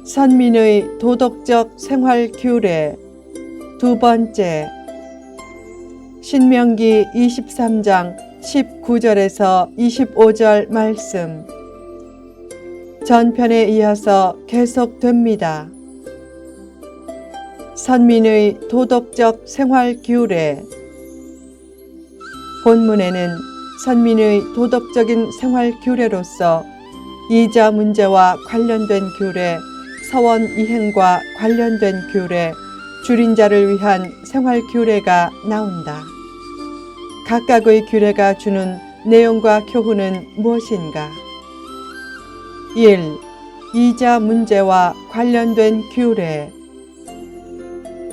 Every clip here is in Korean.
선민의 도덕적 생활 규례 두 번째, 신명기 23장 19절에서 25절 말씀. 전편에 이어서 계속됩니다. 선민의 도덕적 생활 규례. 본문에는 선민의 도덕적인 생활 규례로서 이자 문제와 관련된 규례, 서원 이행과 관련된 규례, 줄인 자를 위한 생활 규례가 나온다. 각각의 규례가 주는 내용과 교훈은 무엇인가? 1. 이자 문제와 관련된 규례.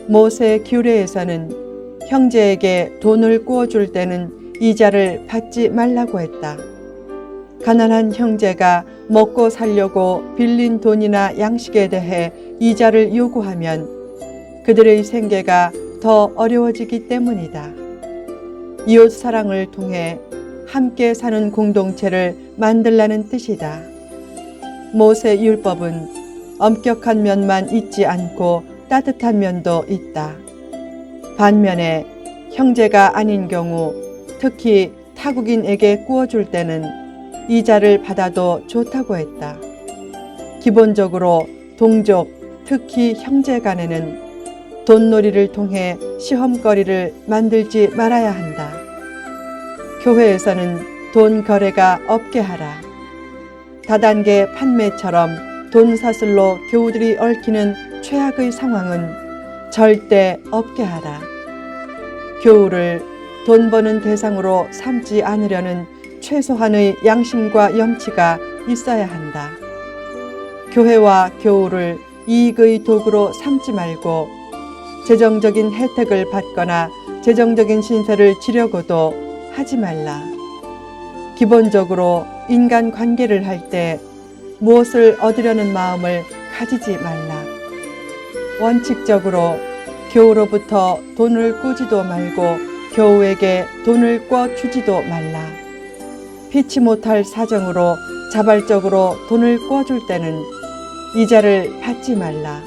모세 규례에서는 형제에게 돈을 구워줄 때는 이자를 받지 말라고 했다. 가난한 형제가 먹고 살려고 빌린 돈이나 양식에 대해 이자를 요구하면 그들의 생계가 더 어려워지기 때문이다. 이웃 사랑을 통해 함께 사는 공동체를 만들라는 뜻이다. 모세 율법은 엄격한 면만 있지 않고 따뜻한 면도 있다. 반면에 형제가 아닌 경우, 특히 타국인에게 구워줄 때는 이자를 받아도 좋다고 했다. 기본적으로 동족, 특히 형제 간에는 돈놀이를 통해 시험거리를 만들지 말아야 한다. 교회에서는 돈 거래가 없게 하라. 다단계 판매처럼 돈 사슬로 교우들이 얽히는 최악의 상황은 절대 없게 하라. 교우를 돈 버는 대상으로 삼지 않으려는 최소한의 양심과 염치가 있어야 한다. 교회와 교우를 이익의 도구로 삼지 말고 재정적인 혜택을 받거나 재정적인 신세를 지려고도 하지 말라. 기본적으로 인간 관계를 할 때 무엇을 얻으려는 마음을 가지지 말라. 원칙적으로 교우로부터 돈을 꾸지도 말고 교우에게 돈을 꿔 주지도 말라. 피치 못할 사정으로 자발적으로 돈을 꿔줄 때는 이자를 받지 말라.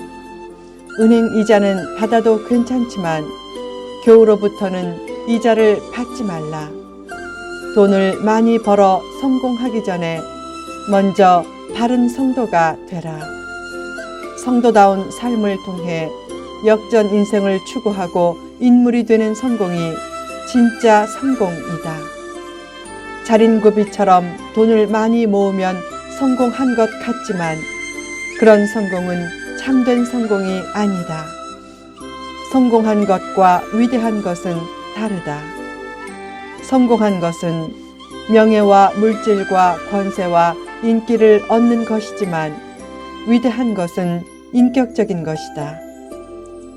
은행 이자는 받아도 괜찮지만 교우로부터는 이자를 받지 말라. 돈을 많이 벌어 성공하기 전에 먼저 바른 성도가 되라. 성도다운 삶을 통해 역전 인생을 추구하고 인물이 되는 성공이 진짜 성공이다. 자린고비처럼 돈을 많이 모으면 성공한 것 같지만 그런 성공은 참된 성공이 아니다. 성공한 것과 위대한 것은 다르다. 성공한 것은 명예와 물질과 권세와 인기를 얻는 것이지만 위대한 것은 인격적인 것이다.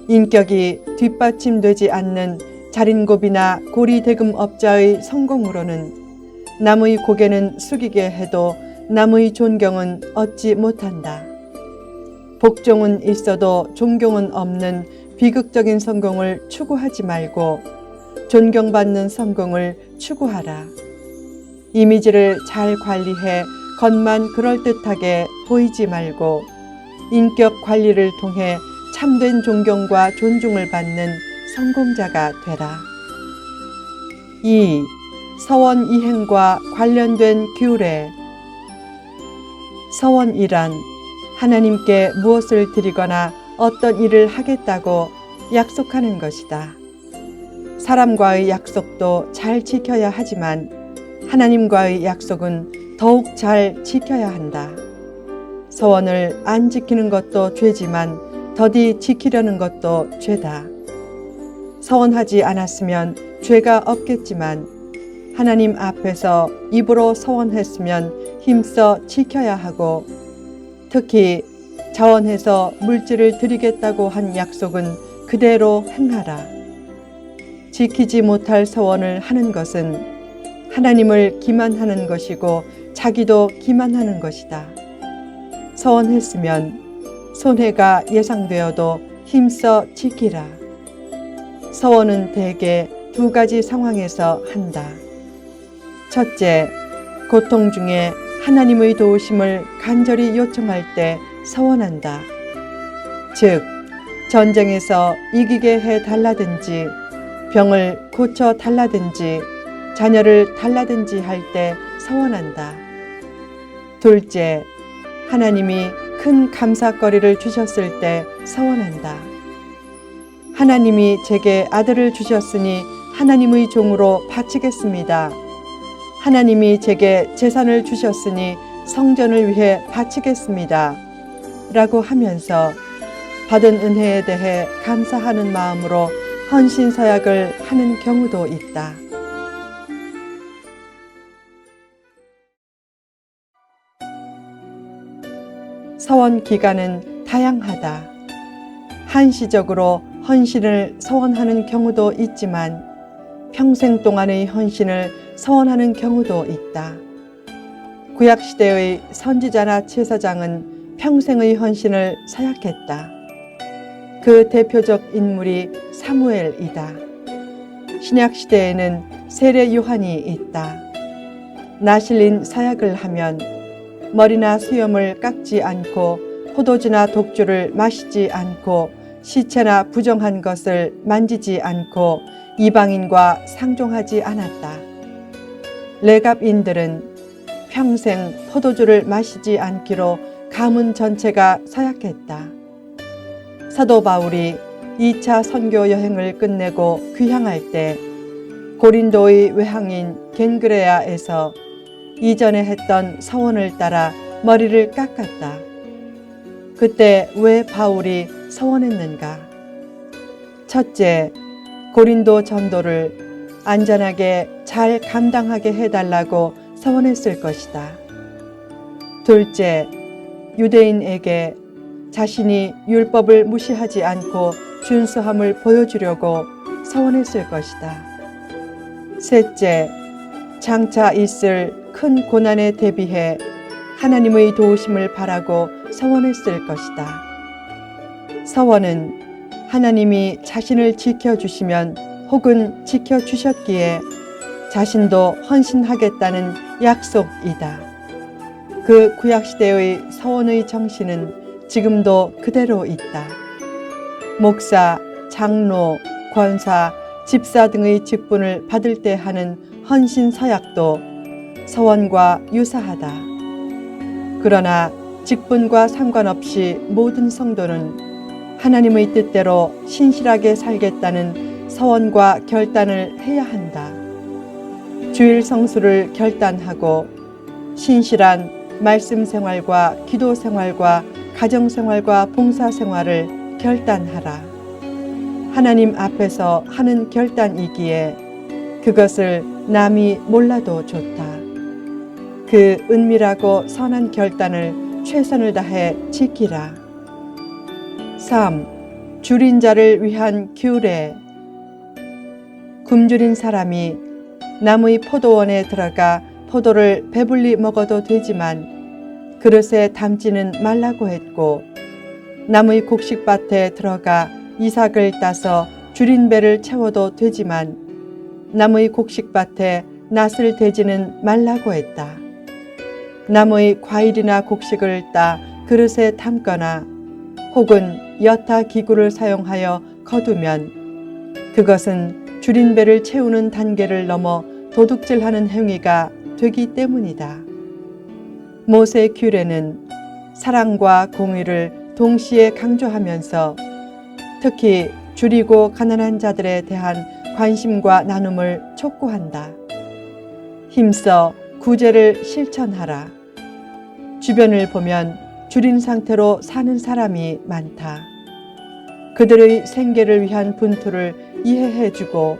인격이 뒷받침되지 않는 자린고비나 고리대금업자의 성공으로는 남의 고개는 숙이게 해도 남의 존경은 얻지 못한다. 복종은 있어도 존경은 없는 비극적인 성공을 추구하지 말고 존경받는 성공을 추구하라. 이미지를 잘 관리해 겉만 그럴듯하게 보이지 말고 인격 관리를 통해 참된 존경과 존중을 받는 성공자가 되라. 2. 서원 이행과 관련된 규례. 서원이란 하나님께 무엇을 드리거나 어떤 일을 하겠다고 약속하는 것이다. 사람과의 약속도 잘 지켜야 하지만 하나님과의 약속은 더욱 잘 지켜야 한다. 서원을 안 지키는 것도 죄지만 더디 지키려는 것도 죄다. 서원하지 않았으면 죄가 없겠지만 하나님 앞에서 입으로 서원했으면 힘써 지켜야 하고 특히 자원해서 물질을 드리겠다고 한 약속은 그대로 행하라. 지키지 못할 서원을 하는 것은 하나님을 기만하는 것이고 자기도 기만하는 것이다. 서원했으면 손해가 예상되어도 힘써 지키라. 서원은 대개 두 가지 상황에서 한다. 첫째, 고통 중에 하나님의 도우심을 간절히 요청할 때 서원한다. 즉 전쟁에서 이기게 해 달라든지 병을 고쳐 달라든지 자녀를 달라든지 할 때 서원한다. 둘째, 하나님이 큰 감사거리를 주셨을 때 서원한다. 하나님이 제게 아들을 주셨으니 하나님의 종으로 바치겠습니다. 하나님이 제게 재산을 주셨으니 성전을 위해 바치겠습니다. 라고 하면서 받은 은혜에 대해 감사하는 마음으로 헌신서약을 하는 경우도 있다. 서원 기간은 다양하다. 한시적으로 헌신을 서원하는 경우도 있지만 평생 동안의 헌신을 서원하는 경우도 있다. 구약시대의 선지자나 제사장은 평생의 헌신을 서약했다. 그 대표적 인물이 사무엘이다. 신약시대에는 세례 요한이 있다. 나실린 서약을 하면 머리나 수염을 깎지 않고 포도주나 독주를 마시지 않고 시체나 부정한 것을 만지지 않고 이방인과 상종하지 않았다. 레갑인들은 평생 포도주를 마시지 않기로 가문 전체가 서약했다. 사도 바울이 2차 선교 여행을 끝내고 귀향할 때 고린도의 외항인 겐그레아에서 이전에 했던 서원을 따라 머리를 깎았다. 그때 왜 바울이 서원했는가? 첫째, 고린도 전도를 안전하게 잘 감당하게 해달라고 서원했을 것이다. 둘째, 유대인에게 자신이 율법을 무시하지 않고 준수함을 보여주려고 서원했을 것이다. 셋째, 장차 있을 큰 고난에 대비해 하나님의 도우심을 바라고 서원했을 것이다. 서원은 하나님이 자신을 지켜주시면 혹은 지켜주셨기에 자신도 헌신하겠다는 약속이다. 그 구약시대의 서원의 정신은 지금도 그대로 있다. 목사, 장로, 권사, 집사 등의 직분을 받을 때 하는 헌신 서약도 서원과 유사하다. 그러나 직분과 상관없이 모든 성도는 하나님의 뜻대로 신실하게 살겠다는 서원과 결단을 해야 한다. 주일 성수를 결단하고 신실한 말씀 생활과 기도 생활과 가정 생활과 봉사 생활을 결단하라. 하나님 앞에서 하는 결단이기에 그것을 남이 몰라도 좋다. 그 은밀하고 선한 결단을 최선을 다해 지키라. 3. 줄인 자를 위한 규례. 굶주린 사람이 남의 포도원에 들어가 포도를 배불리 먹어도 되지만 그릇에 담지는 말라고 했고, 남의 곡식밭에 들어가 이삭을 따서 줄인 배를 채워도 되지만 남의 곡식밭에 낫을 대지는 말라고 했다. 남의 과일이나 곡식을 따 그릇에 담거나 혹은 여타 기구를 사용하여 거두면 그것은 줄인 배를 채우는 단계를 넘어 도둑질하는 행위가 되기 때문이다. 모세 규례는 사랑과 공의를 동시에 강조하면서 특히 줄이고 가난한 자들에 대한 관심과 나눔을 촉구한다. 힘써 구제를 실천하라. 주변을 보면 줄인 상태로 사는 사람이 많다. 그들의 생계를 위한 분투를 이해해주고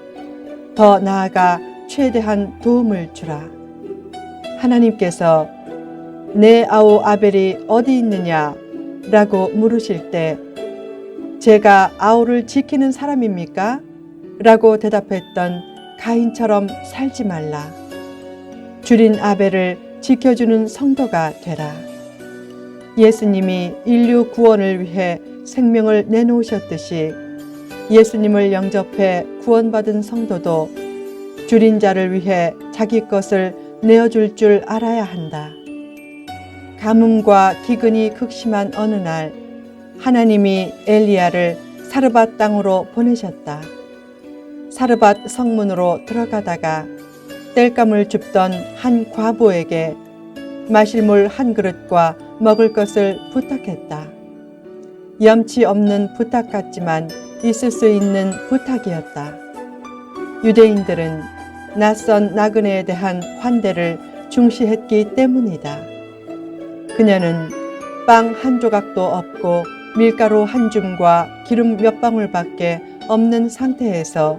더 나아가 최대한 도움을 주라. 하나님께서 내 아우 아벨이 어디 있느냐 라고 물으실 때 제가 아우를 지키는 사람입니까? 라고 대답했던 가인처럼 살지 말라. 줄인 아벨을 지켜주는 성도가 되라. 예수님이 인류 구원을 위해 생명을 내놓으셨듯이 예수님을 영접해 구원받은 성도도 줄인 자를 위해 자기 것을 내어줄 줄 알아야 한다. 가뭄과 기근이 극심한 어느 날 하나님이 엘리야를 사르밧 땅으로 보내셨다. 사르밧 성문으로 들어가다가 땔감을 줍던 한 과부에게 마실 물 한 그릇과 먹을 것을 부탁했다. 염치 없는 부탁 같지만 있을 수 있는 부탁이었다. 유대인들은 낯선 나그네에 대한 환대를 중시했기 때문이다. 그녀는 빵 한 조각도 없고 밀가루 한 줌과 기름 몇 방울밖에 없는 상태에서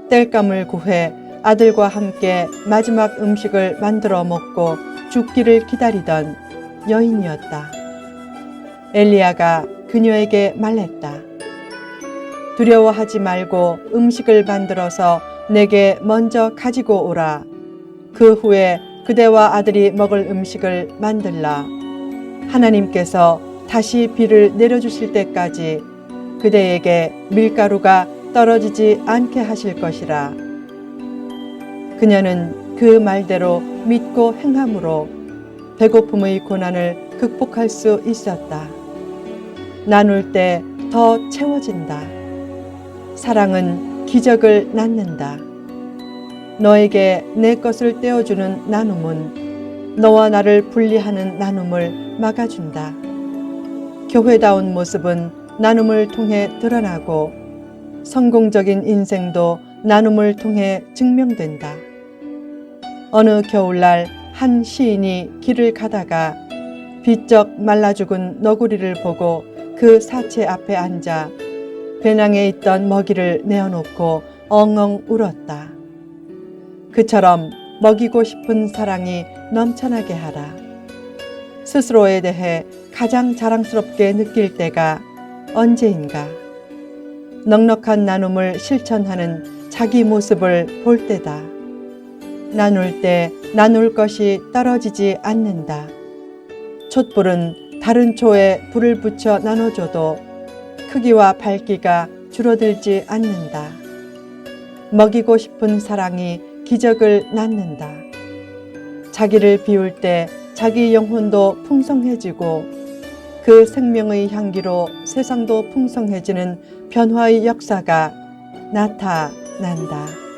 땔감을 구해 아들과 함께 마지막 음식을 만들어 먹고 죽기를 기다리던 여인이었다. 엘리야가 그녀에게 말했다. 두려워하지 말고 음식을 만들어서 내게 먼저 가지고 오라. 그 후에 그대와 아들이 먹을 음식을 만들라. 하나님께서 다시 비를 내려주실 때까지 그대에게 밀가루가 떨어지지 않게 하실 것이라. 그녀는 그 말대로 믿고 행함으로 배고픔의 고난을 극복할 수 있었다. 나눌 때 더 채워진다. 사랑은 기적을 낳는다. 너에게 내 것을 떼어주는 나눔은 너와 나를 분리하는 나눔을 막아준다. 교회다운 모습은 나눔을 통해 드러나고 성공적인 인생도 나눔을 통해 증명된다. 어느 겨울날 한 시인이 길을 가다가 비쩍 말라 죽은 너구리를 보고 그 사체 앞에 앉아 배낭에 있던 먹이를 내어놓고 엉엉 울었다. 그처럼 먹이고 싶은 사랑이 넘쳐나게 하라. 스스로에 대해 가장 자랑스럽게 느낄 때가 언제인가? 넉넉한 나눔을 실천하는 자기 모습을 볼 때다. 나눌 때 나눌 것이 떨어지지 않는다. 촛불은 다른 초에 불을 붙여 나눠줘도 크기와 밝기가 줄어들지 않는다. 먹이고 싶은 사랑이 기적을 낳는다. 자기를 비울 때 자기 영혼도 풍성해지고 그 생명의 향기로 세상도 풍성해지는 변화의 역사가 나타난다.